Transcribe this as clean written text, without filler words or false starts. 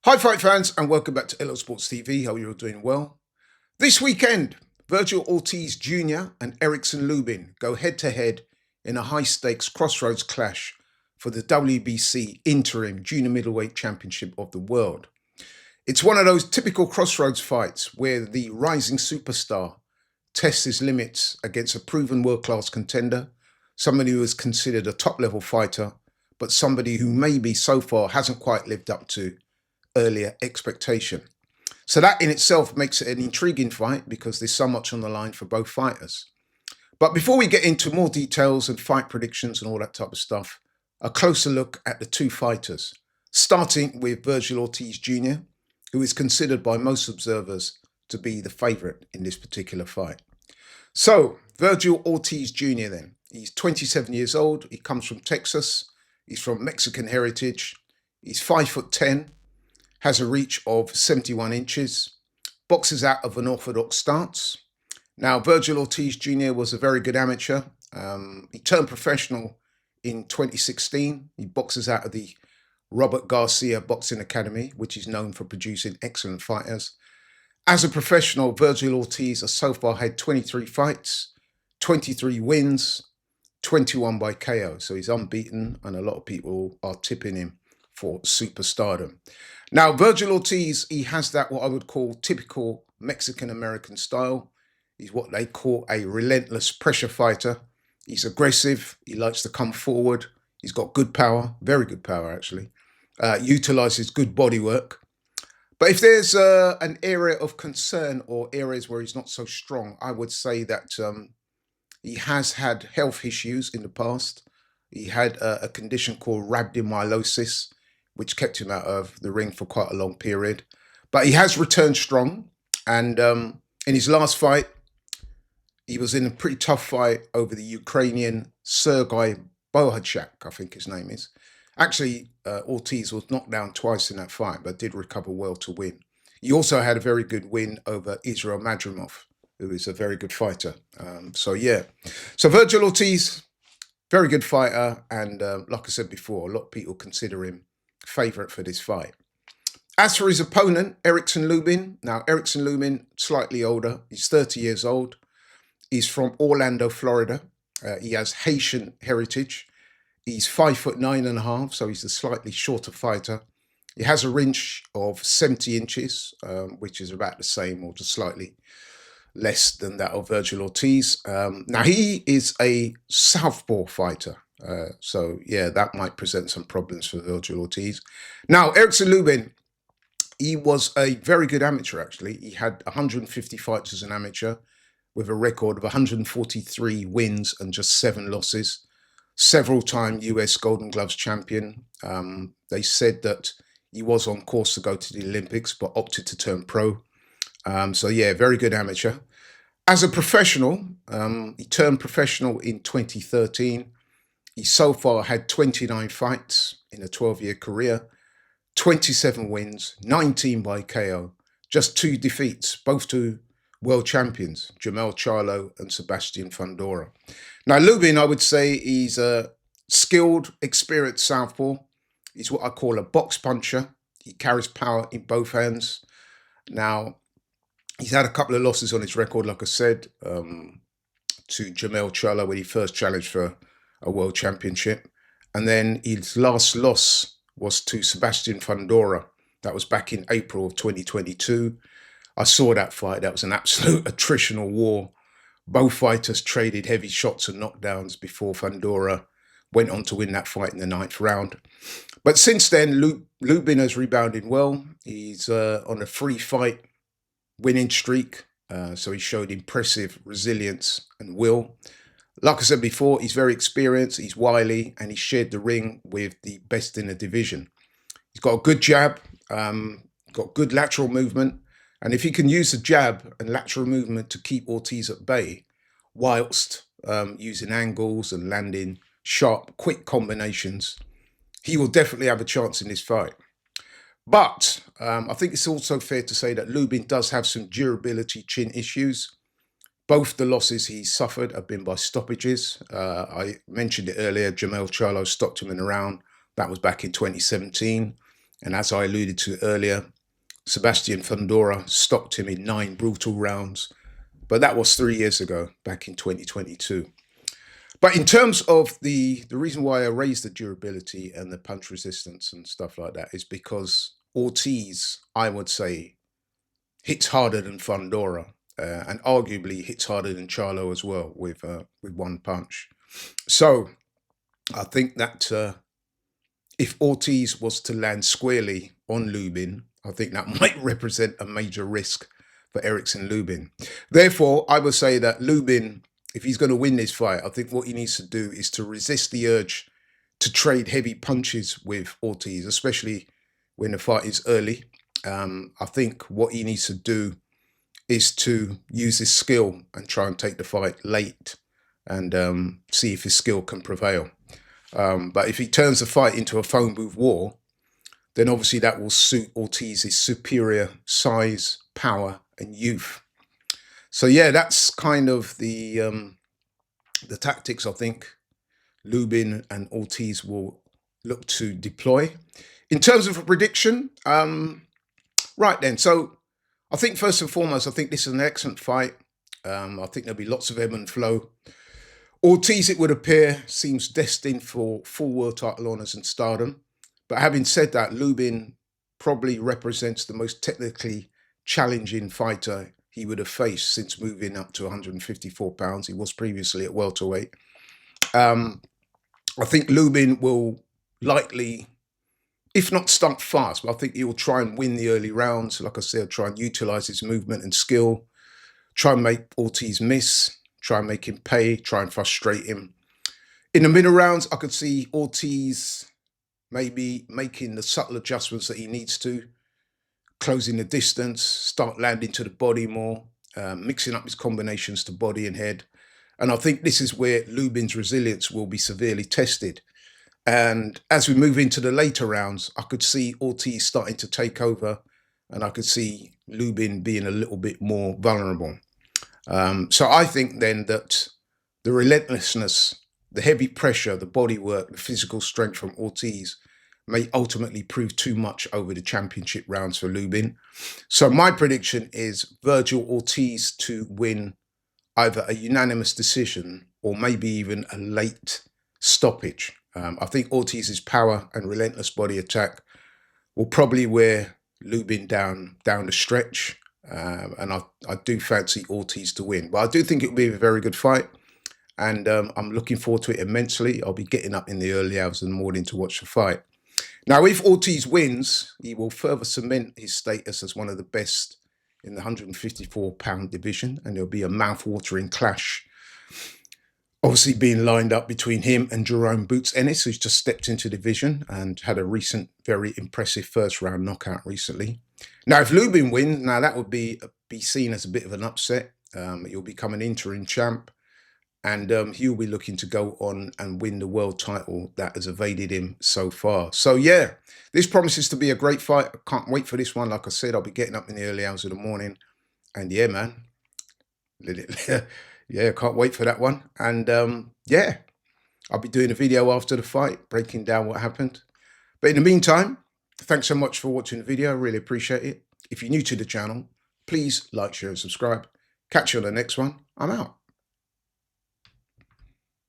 Hi fight fans and welcome back to LO Sports TV. How are you all doing? Well, this weekend Virgil Ortiz Jr. and Erikson Lubin go head to head in a high stakes crossroads clash for the WBC Interim Junior Middleweight Championship of the World. It's one of those typical crossroads fights where the rising superstar tests his limits against a proven world-class contender, somebody who is considered a top-level fighter, but somebody who maybe so far hasn't quite lived up to earlier expectation. So that in itself makes it an intriguing fight because there's so much on the line for both fighters. But before we get into more details and fight predictions and all that type of stuff, a closer look at the two fighters, starting with Virgil Ortiz Jr., who is considered by most observers to be the favourite in this particular fight. So, Virgil Ortiz Jr. then, he's 27 years old, he comes from Texas, he's from Mexican heritage, he's 5'10", has a reach of 71 inches, boxes out of an orthodox stance. Now, Virgil Ortiz Jr. was a very good amateur. He turned professional in 2016. He boxes out of the Robert Garcia Boxing Academy, which is known for producing excellent fighters. As a professional, Virgil Ortiz has so far had 23 fights, 23 wins, 21 by KO. So he's unbeaten, and a lot of people are tipping him for superstardom. Now, Virgil Ortiz, he has that what I would call typical Mexican-American style. He's what they call a relentless pressure fighter. He's aggressive. He likes to come forward. He's got good power, very good power actually. Utilizes good body work. But if there's an area of concern or areas where he's not so strong, I would say that he has had health issues in the past. He had a condition called rhabdomyolysis, which kept him out of the ring for quite a long period. But he has returned strong. And in his last fight, he was in a pretty tough fight over the Ukrainian Sergei Bohachak, I think his name is. Actually, Ortiz was knocked down twice in that fight, but did recover well to win. He also had a very good win over Israel Madrimov, who is a very good fighter. So Virgil Ortiz, very good fighter. And like I said before, a lot of people consider him favourite for this fight. As for his opponent, Erickson Lubin. Now, Erickson Lubin, slightly older. He's 30 years old. He's from Orlando, Florida. He has Haitian heritage. He's 5'9.5", so he's a slightly shorter fighter. He has a reach of 70 inches, which is about the same or just slightly less than that of Virgil Ortiz. Now, he is a southpaw fighter. That might present some problems for Virgil Ortiz. Now, Erickson Lubin, he was a very good amateur, actually. He had 150 fights as an amateur with a record of 143 wins and just 7 losses. Several-time US Golden Gloves champion. They said that he was on course to go to the Olympics, but opted to turn pro. Very good amateur. As a professional, he turned professional in 2013. He so far had 29 fights in a 12-year career, 27 wins, 19 by KO, just 2 defeats, both to world champions, Jermell Charlo and Sebastian Fundora. Now, Lubin, I would say he's a skilled, experienced southpaw. He's what I call a box puncher. He carries power in both hands. Now, he's had a couple of losses on his record, like I said, to Jermell Charlo when he first challenged for a world championship. And then his last loss was to Sebastian Fundora. That was back in April of 2022. I saw that fight. That was an absolute attritional war. Both fighters traded heavy shots and knockdowns before Fundora went on to win that fight in the 9th round. But since then, Lubin has rebounded well. He's on a 3-fight winning streak. So he showed impressive resilience and will. Like I said before, he's very experienced, he's wily, and he shared the ring with the best in the division. He's got a good jab, got good lateral movement, and if he can use the jab and lateral movement to keep Ortiz at bay, whilst using angles and landing sharp, quick combinations, he will definitely have a chance in this fight. But I think it's also fair to say that Lubin does have some durability chin issues. Both the losses he suffered have been by stoppages. I mentioned it earlier, Jermell Charlo stopped him in a round. That was back in 2017. And as I alluded to earlier, Sebastian Fundora stopped him in 9 brutal rounds. But that was 3 years ago, back in 2022. But in terms of the reason why I raised the durability and the punch resistance and stuff like that is because Ortiz, I would say, hits harder than Fundora, and arguably hits harder than Charlo as well with one punch. So I think that if Ortiz was to land squarely on Lubin, I think that might represent a major risk for Erikson Lubin. Therefore, I would say that Lubin, if he's going to win this fight, I think what he needs to do is to resist the urge to trade heavy punches with Ortiz, especially when the fight is early. I think what he needs to do is to use his skill and try and take the fight late and see if his skill can prevail. But if he turns the fight into a phone booth war, then obviously that will suit Ortiz's superior size, power, and youth. So yeah, that's kind of the tactics I think Lubin and Ortiz will look to deploy. In terms of a prediction, right then, so I think first and foremost, I think this is an excellent fight. I think there'll be lots of ebb and flow. Ortiz, it would appear, seems destined for full world title honours and stardom. But having said that, Lubin probably represents the most technically challenging fighter he would have faced since moving up to 154 pounds. He was previously at welterweight. I think Lubin will likely, if not start fast, but I think he'll try and win the early rounds. Like I said, try and utilise his movement and skill, try and make Ortiz miss, try and make him pay, try and frustrate him. In the middle rounds, I could see Ortiz maybe making the subtle adjustments that he needs to, closing the distance, start landing to the body more, mixing up his combinations to body and head. And I think this is where Lubin's resilience will be severely tested. And as we move into the later rounds, I could see Ortiz starting to take over, and I could see Lubin being a little bit more vulnerable. So I think then that the relentlessness, the heavy pressure, the body work, the physical strength from Ortiz may ultimately prove too much over the championship rounds for Lubin. So my prediction is Virgil Ortiz to win either a unanimous decision or maybe even a late stoppage. I think Ortiz's power and relentless body attack will probably wear Lubin down the stretch. And I do fancy Ortiz to win. But I do think it will be a very good fight. And I'm looking forward to it immensely. I'll be getting up in the early hours of the morning to watch the fight. Now, if Ortiz wins, he will further cement his status as one of the best in the 154-pound division. And there'll be a mouth-watering clash, obviously being lined up between him and Jerome Boots Ennis, who's just stepped into the division and had a recent, very impressive first-round knockout recently. Now, if Lubin wins, now that would be seen as a bit of an upset. He'll become an interim champ, and he'll be looking to go on and win the world title that has evaded him so far. So yeah, this promises to be a great fight. I can't wait for this one. Like I said, I'll be getting up in the early hours of the morning, and yeah, man, yeah, can't wait for that one. And yeah, I'll be doing a video after the fight, breaking down what happened. But in the meantime, thanks so much for watching the video. I really appreciate it. If you're new to the channel, please like, share, and subscribe. Catch you on the next one. I'm out.